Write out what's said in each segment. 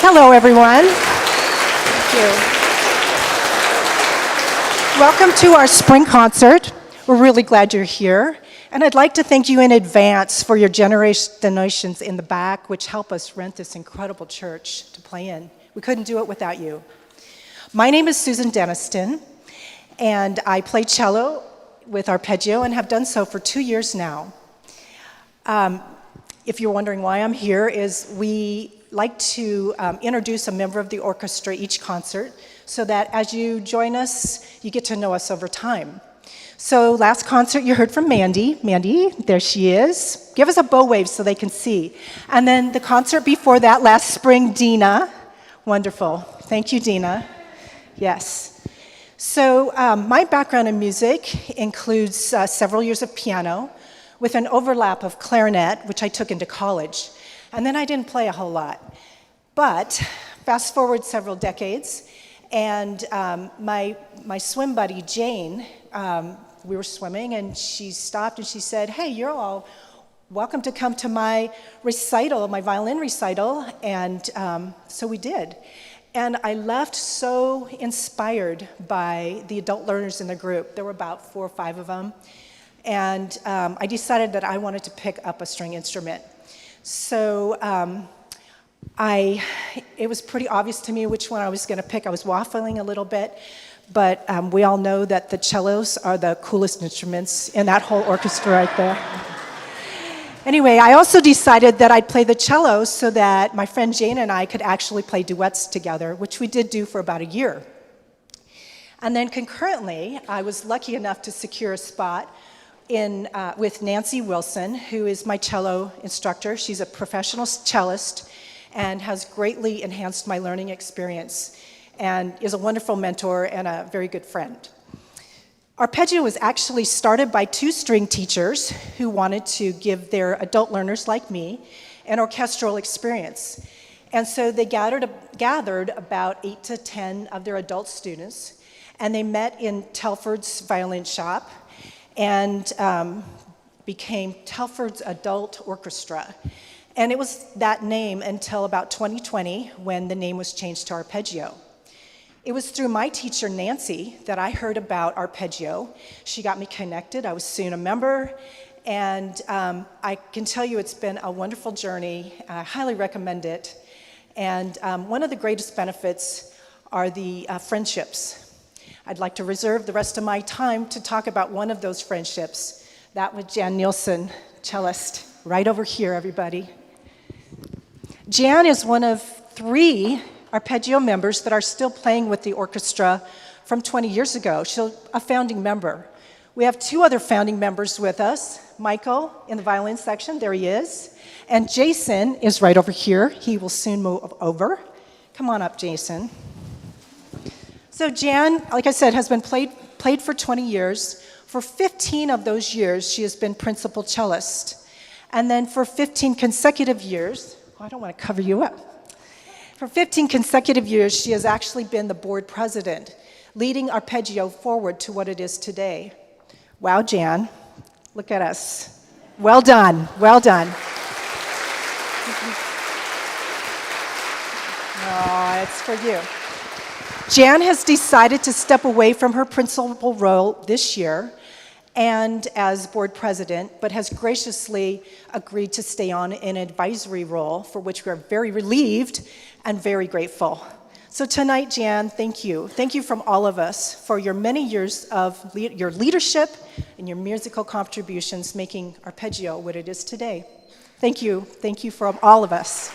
Hello, everyone. Thank you. Welcome to our spring concert. We're really glad you're here. And I'd like to thank you in advance for your generous donations in the back, which help us rent this incredible church to play in. We couldn't do it without you. My name is Susan Deniston, and I play cello with Arpeggio and have done so for 2 years now. If you're wondering why I'm here, is we like to introduce a member of the orchestra each concert so that as you join us, you get to know us over time. So last concert you heard from Mandy. Mandy, there she is. Give us a bow wave so they can see. And then the concert before that last spring, Dina. Wonderful. Thank you, Dina. Yes. So my background in music includes several years of piano with an overlap of clarinet, which I took into college. And then I didn't play a whole lot. But fast forward several decades, and my swim buddy, Jane, we were swimming, and she stopped and she said, "Hey, you're all welcome to come to my recital, my violin recital." And so we did. And I left so inspired by the adult learners in the group. There were about 4 or 5 of them. And I decided that I wanted to pick up a string instrument. So it was pretty obvious to me which one I was going to pick. I was waffling a little bit, but we all know that the cellos are the coolest instruments in that whole orchestra right there. Anyway, I also decided that I'd play the cello so that my friend Jane and I could actually play duets together, which we did do for about a year. And then concurrently, I was lucky enough to secure a spot with Nancy Wilson, who is my cello instructor. She's a professional cellist and has greatly enhanced my learning experience and is a wonderful mentor and a very good friend. Arpeggio was actually started by 2 string teachers who wanted to give their adult learners like me an orchestral experience. And so they gathered about 8 to 10 of their adult students, and they met in Telford's violin shop and became Telford's Adult Orchestra. And it was that name until about 2020 when the name was changed to Arpeggio. It was through my teacher, Nancy, that I heard about Arpeggio. She got me connected. I was soon a member. And I can tell you it's been a wonderful journey. I highly recommend it. And one of the greatest benefits are the friendships. I'd like to reserve the rest of my time to talk about one of those friendships. That was Jan Nielsen, cellist, right over here, everybody. Jan is one of 3 Arpeggio members that are still playing with the orchestra from 20 years ago. She's a founding member. We have 2 other founding members with us. Michael in the violin section, there he is. And Jason is right over here. He will soon move over. Come on up, Jason. So Jan, like I said, has been played for 20 years. For 15 of those years, she has been principal cellist. And then for 15 consecutive years, I don't want to cover you up. For 15 consecutive years, she has actually been the board president, leading Arpeggio forward to what it is today. Wow, Jan, look at us. Well done, well done. Oh, it's for you. Jan has decided to step away from her principal role this year and as board president, but has graciously agreed to stay on in an advisory role, for which we are very relieved and very grateful. So tonight, Jan, thank you. Thank you from all of us for your many years of your leadership and your musical contributions, making Arpeggio what it is today. Thank you. Thank you from all of us.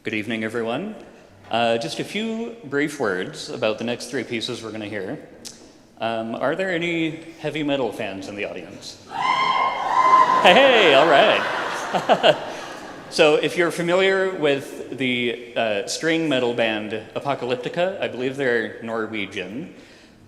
Good evening, everyone. Just a few brief words about the next three pieces we're going to hear. Are there any heavy metal fans in the audience? Hey, all right. So if you're familiar with the string metal band Apocalyptica, I believe they're Norwegian.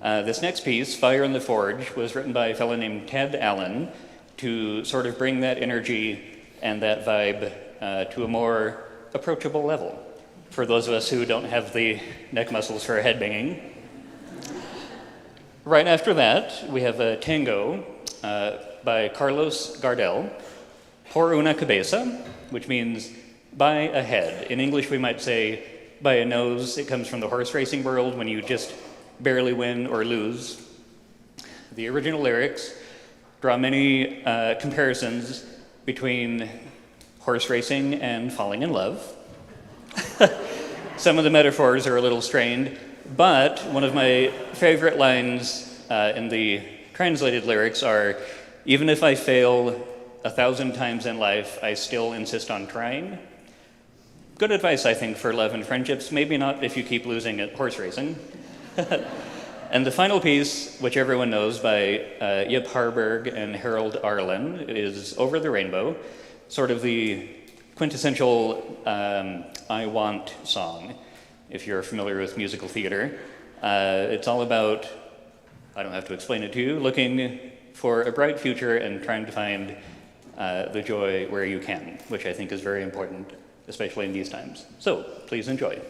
This next piece, Fire in the Forge, was written by a fellow named Ted Allen to sort of bring that energy and that vibe to a more approachable level for those of us who don't have the neck muscles for headbanging. Right after that, we have a tango by Carlos Gardel, Por una cabeza, which means by a head. In English, we might say by a nose. It comes from the horse racing world when you just barely win or lose. The original lyrics draw many comparisons between horse racing and falling in love. Some of the metaphors are a little strained, but one of my favorite lines in the translated lyrics are, "Even if I fail 1,000 times in life, I still insist on trying." Good advice, I think, for love and friendships. Maybe not if you keep losing at horse racing. And the final piece, which everyone knows, by Yip Harburg and Harold Arlen, is Over the Rainbow, sort of the quintessential I Want song, if you're familiar with musical theater. It's all about, I don't have to explain it to you, looking for a bright future and trying to find the joy where you can, which I think is very important, especially in these times. So, please enjoy.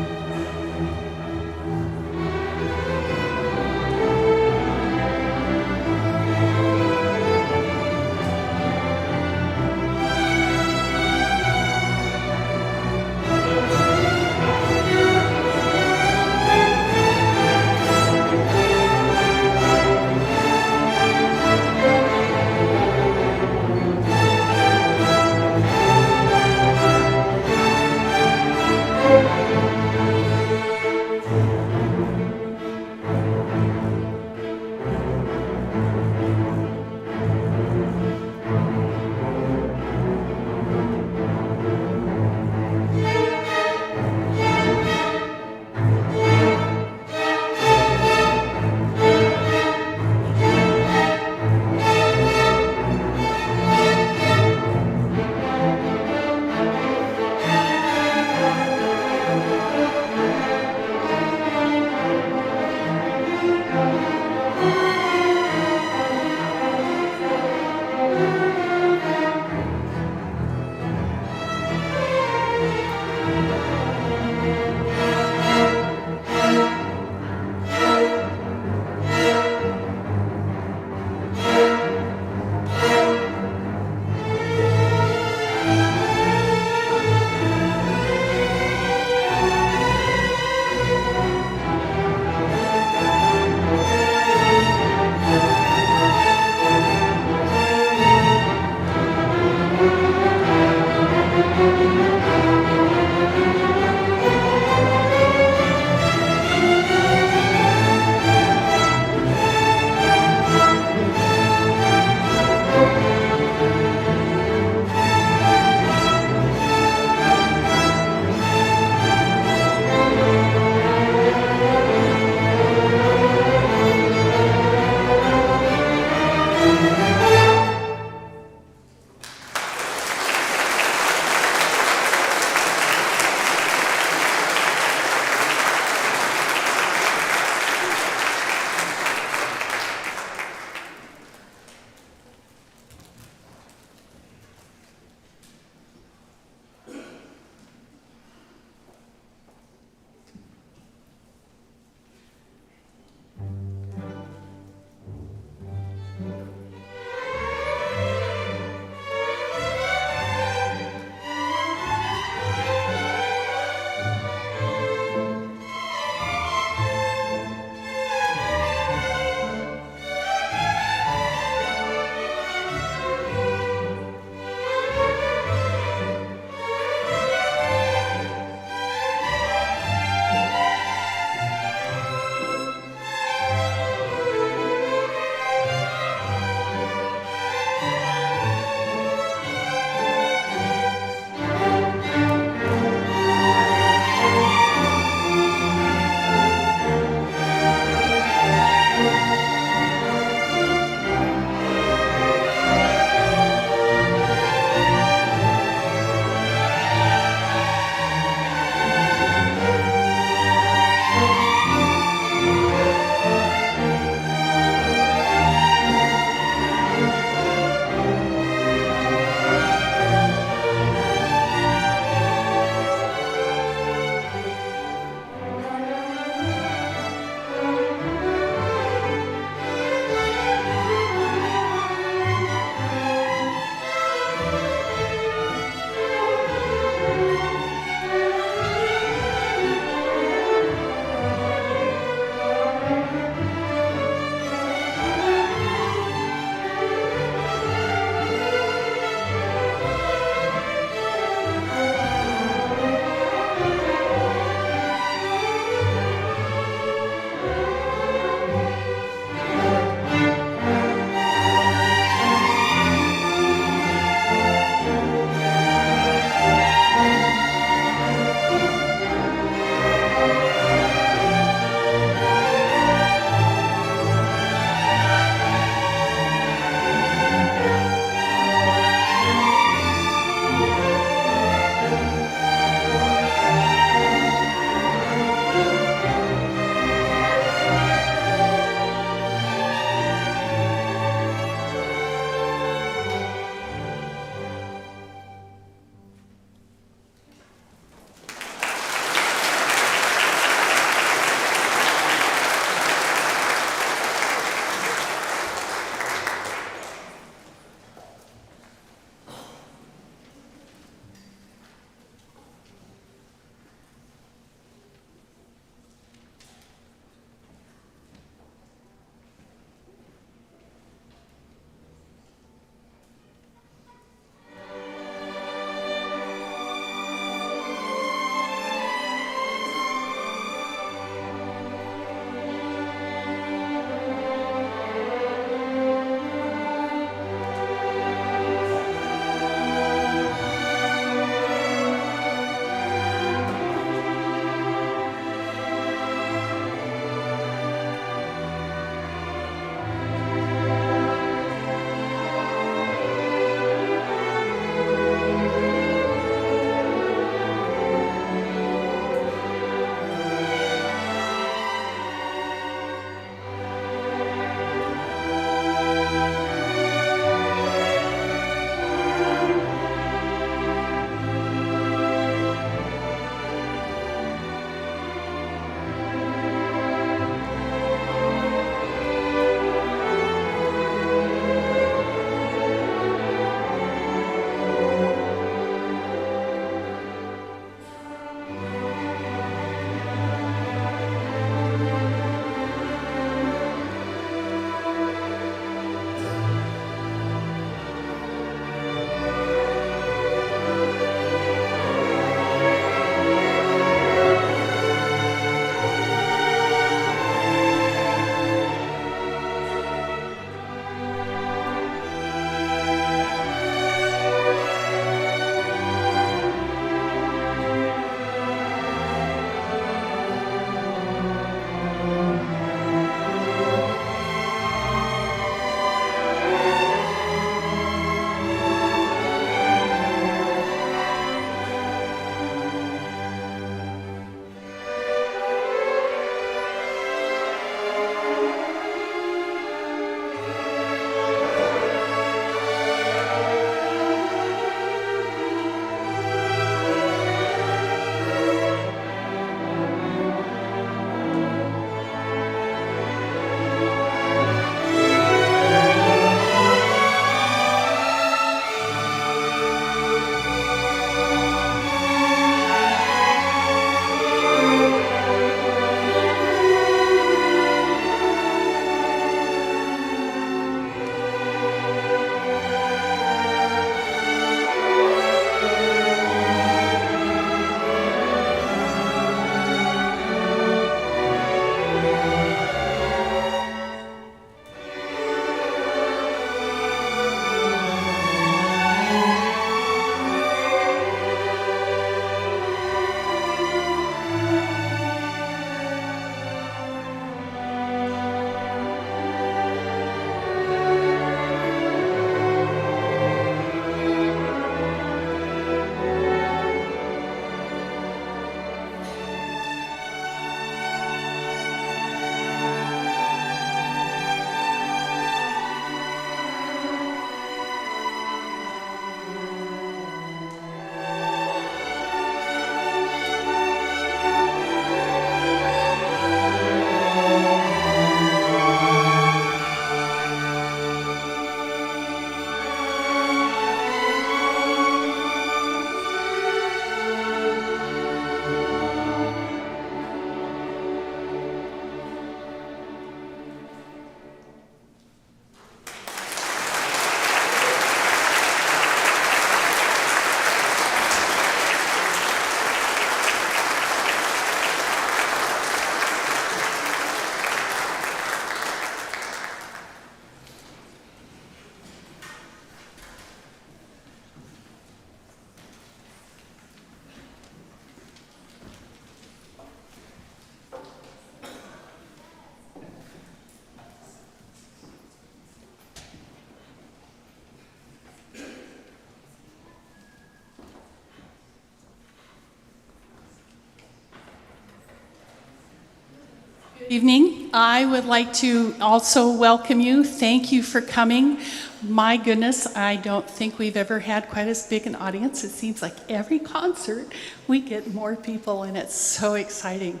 evening. I would like to also welcome you. Thank you for coming. My goodness, I don't think we've ever had quite as big an audience. It seems like every concert we get more people, and it's so exciting.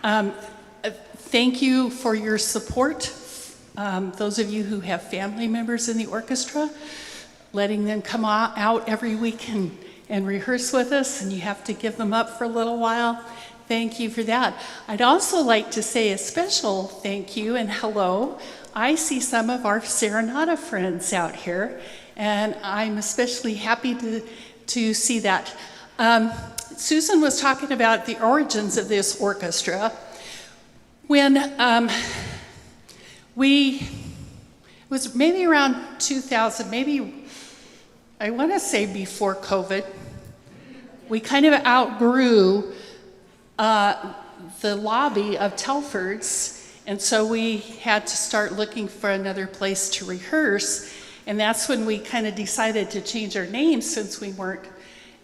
Thank you for your support. Those of you who have family members in the orchestra, letting them come out every week and rehearse with us, and you have to give them up for a little while. Thank you for that. I'd also like to say a special thank you and hello. I see some of our Serenata friends out here, and I'm especially happy to see that. Susan was talking about the origins of this orchestra. When it was maybe around 2000, maybe I want to say before COVID, we kind of outgrew the lobby of Telford's, and so we had to start looking for another place to rehearse, and that's when we kind of decided to change our name since we weren't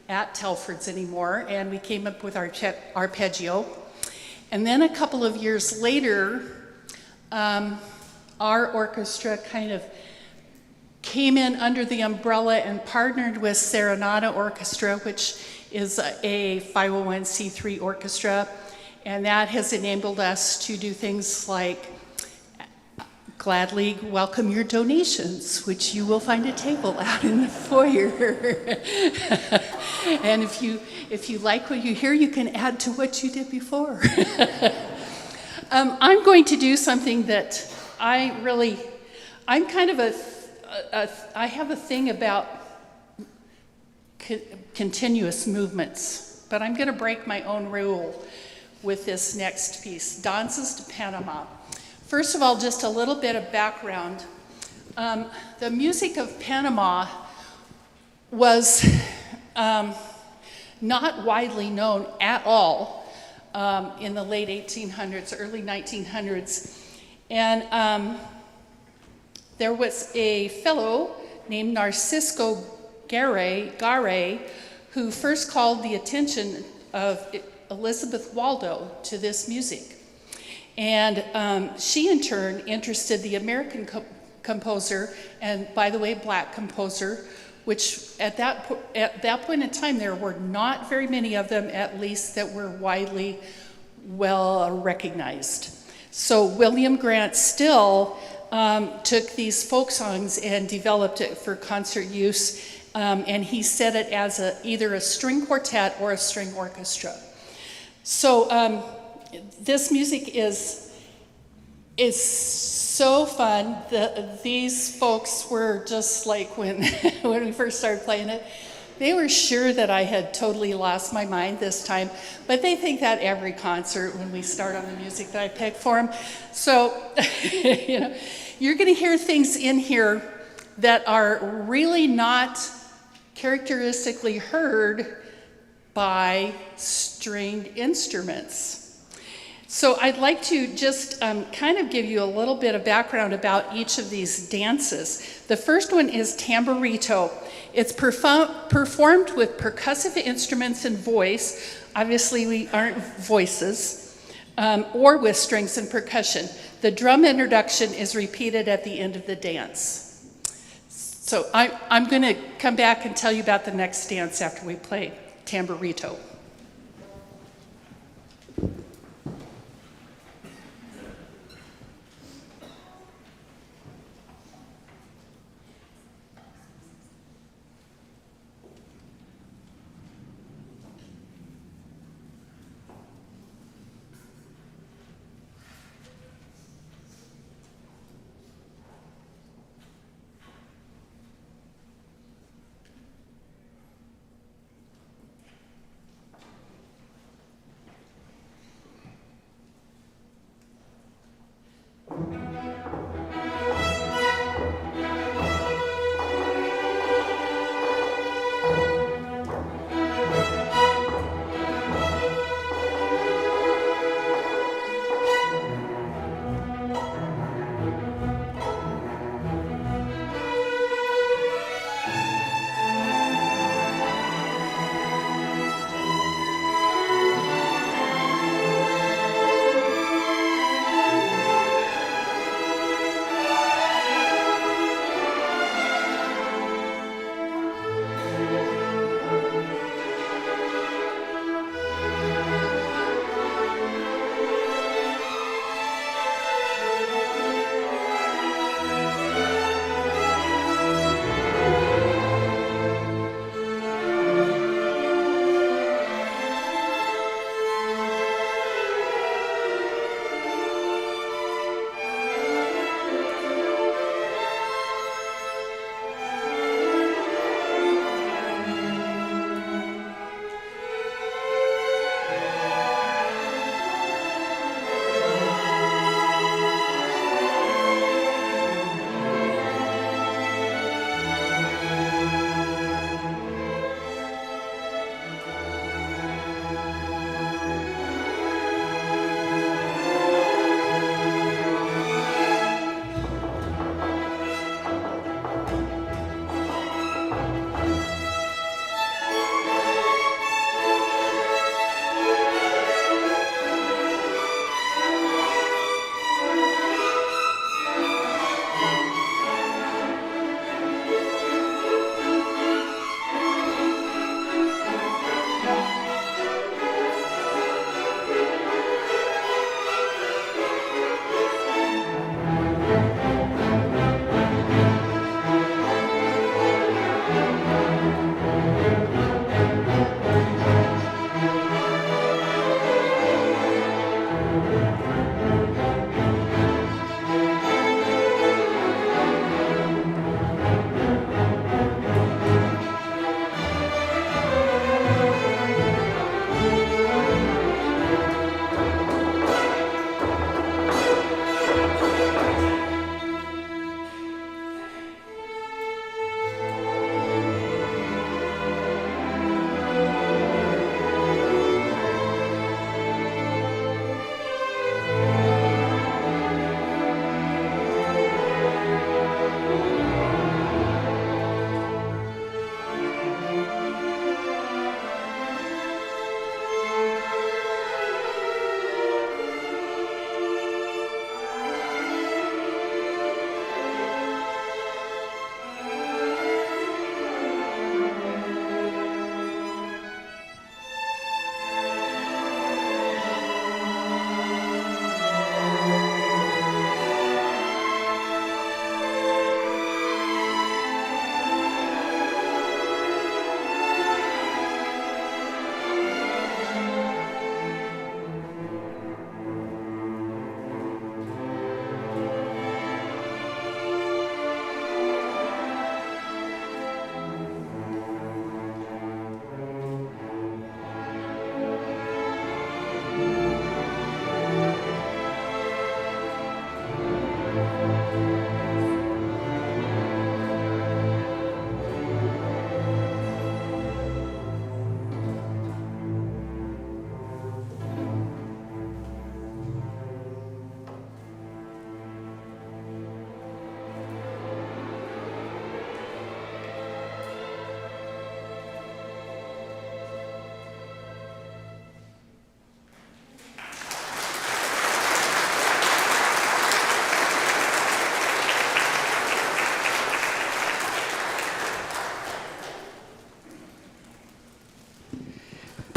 at Telford's anymore, and we came up with Arpeggio. And then a couple of years later, our orchestra kind of came in under the umbrella and partnered with Serenata Orchestra, which is a 501c3 orchestra, and that has enabled us to do things like gladly welcome your donations, which you will find a table out in the foyer. And if you like what you hear, you can add to what you did before. I'm going to do something that I'm kind of I have a thing about continuous movements, but I'm going to break my own rule with this next piece, Dances to Panama. First of all, just a little bit of background. The music of Panama was not widely known at all in the late 1800s, early 1900s. And there was a fellow named Narcisco Gare, who first called the attention of Elizabeth Waldo to this music. And she, in turn, interested the American composer, and by the way, black composer, which at that point in time, there were not very many of them, at least that were widely well recognized. So William Grant Still took these folk songs and developed it for concert use, and he set it as either a string quartet or a string orchestra. So this music is so fun. These folks were just like when we first started playing it, they were sure that I had totally lost my mind this time, but they think that every concert when we start on the music that I pick for them. So, you're going to hear things in here that are really not characteristically heard by stringed instruments. So I'd like to just kind of give you a little bit of background about each of these dances. The first one is tamborito. It's performed with percussive instruments and voice. Obviously, we aren't voices, or with strings and percussion. The drum introduction is repeated at the end of the dance. So I'm going to come back and tell you about the next dance after we play tamborito.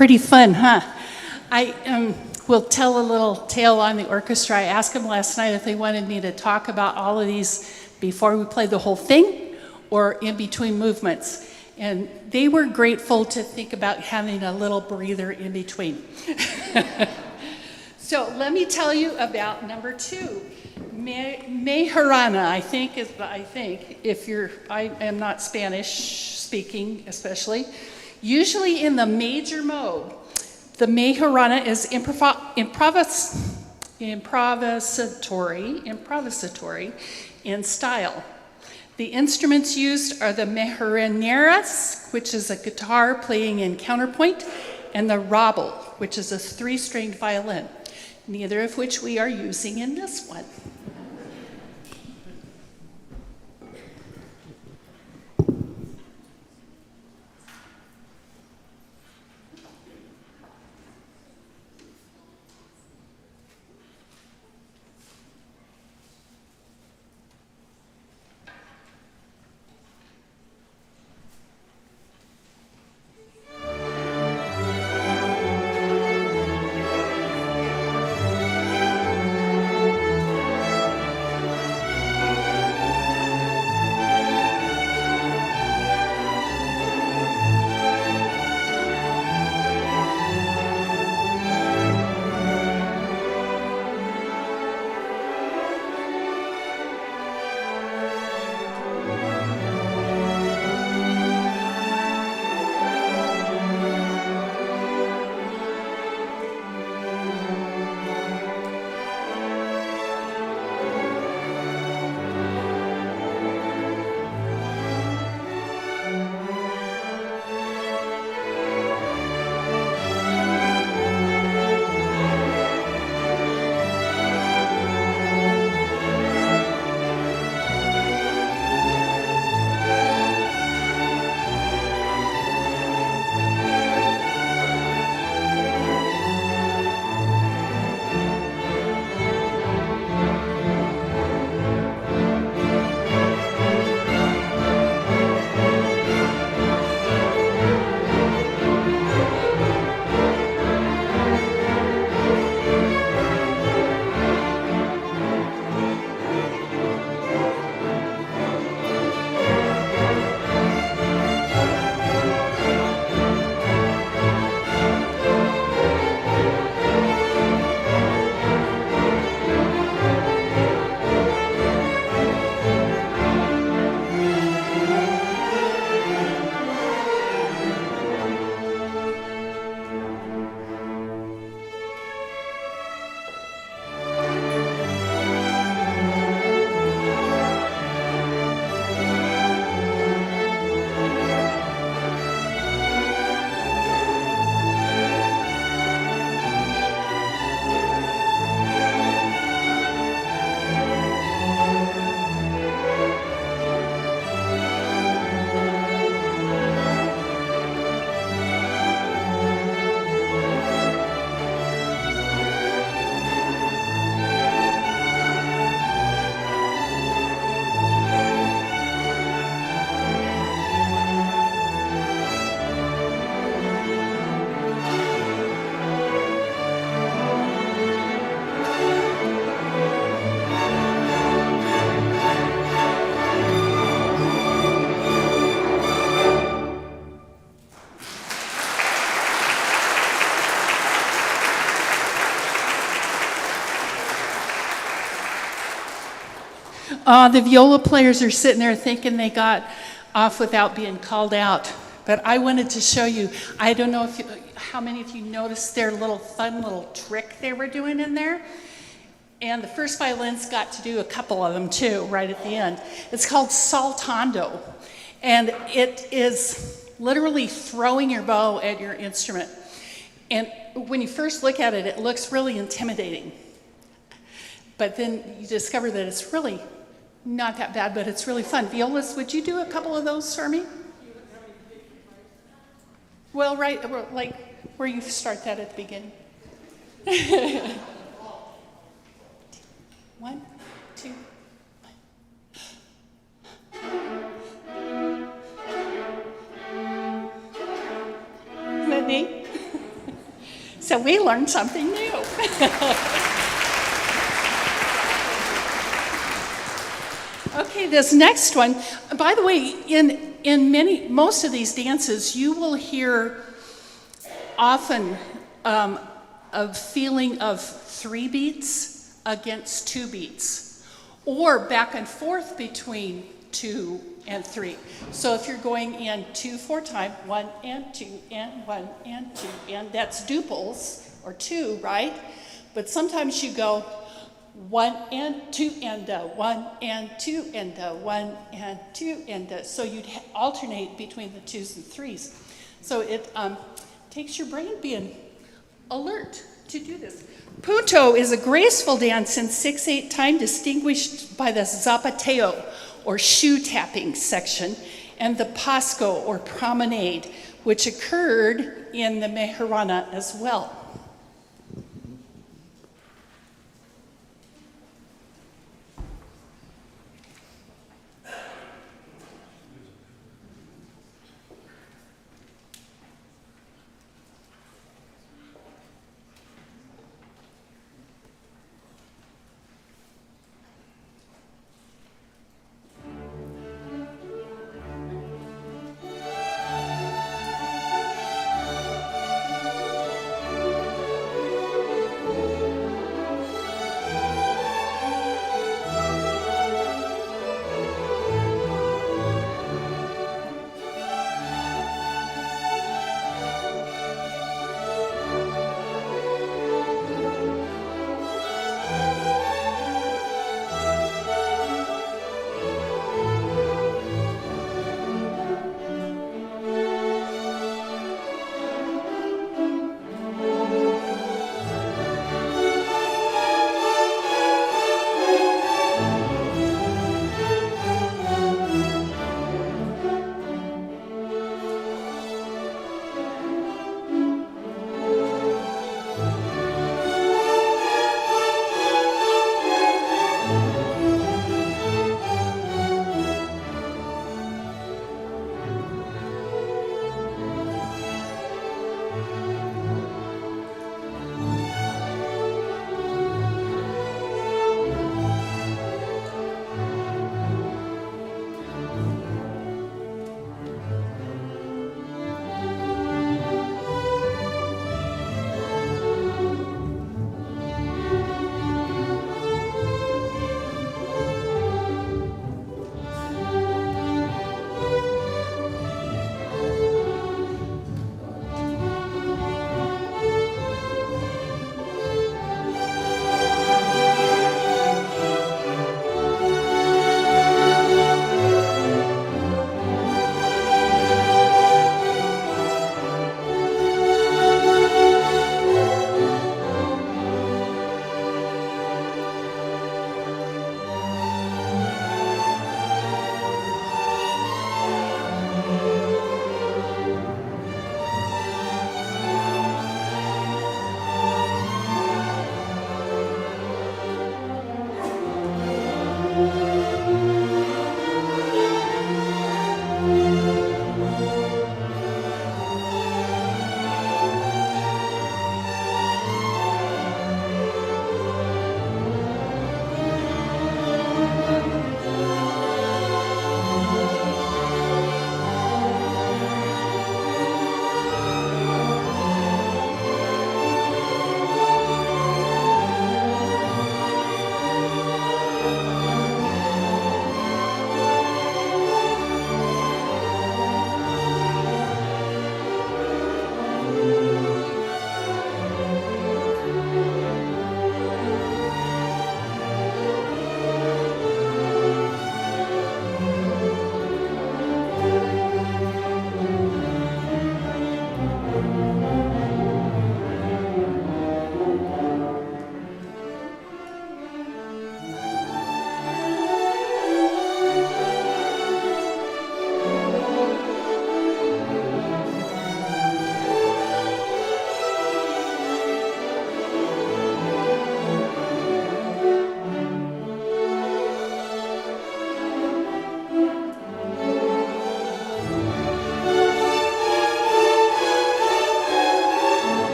Pretty fun, huh? I will tell a little tale on the orchestra. I asked them last night if they wanted me to talk about all of these before we play the whole thing or in between movements. And they were grateful to think about having a little breather in between. So let me tell you about number 2. Mejorana, I think, if I am not Spanish speaking especially, usually in the major mode. The Mejorana is improvisatory in style. The instruments used are the mejoraneras, which is a guitar playing in counterpoint, and the rabel, which is a 3-stringed violin, neither of which we are using in this one. The viola players are sitting there thinking they got off without being called out. But I wanted to show you, I don't know how many of you noticed their fun little trick they were doing in there. And the first violins got to do a couple of them too, right at the end. It's called saltando. And it is literally throwing your bow at your instrument. And when you first look at it, it looks really intimidating. But then you discover that it's really not that bad, but it's really fun. Violas, would you do a couple of those for me? Well, right, like where you start that at the beginning. 1, 2. Isn't that neat? So we learned something new. Okay, this next one, by the way, in most of these dances, you will hear often a feeling of 3 beats against 2 beats, or back and forth between 2 and 3. So if you're going in 2/4 time, 1 and 2 and 1 and 2, and that's duples, or 2, right? But sometimes you go 1 and 2 and 1 and 2 and 1 and 2 and so you'd alternate between the 2s and 3s. So it takes your brain being alert to do this. Punto is a graceful dance in 6/8 time distinguished by the zapateo, or shoe tapping section, and the pasco, or promenade, which occurred in the Mejorana as well.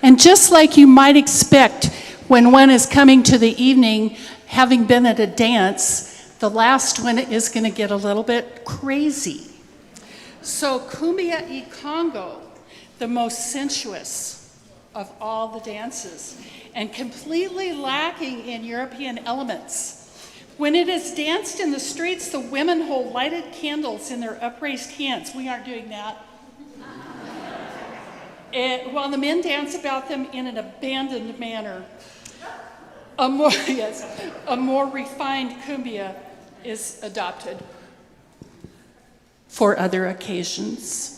And just like you might expect when one is coming to the evening, having been at a dance, the last one is going to get a little bit crazy. So Cumbia y Congo, the most sensuous of all the dances, and completely lacking in European elements. When it is danced in the streets, the women hold lighted candles in their upraised hands. We aren't doing that. While the men dance about them in an abandoned manner. A more refined cumbia is adopted for other occasions.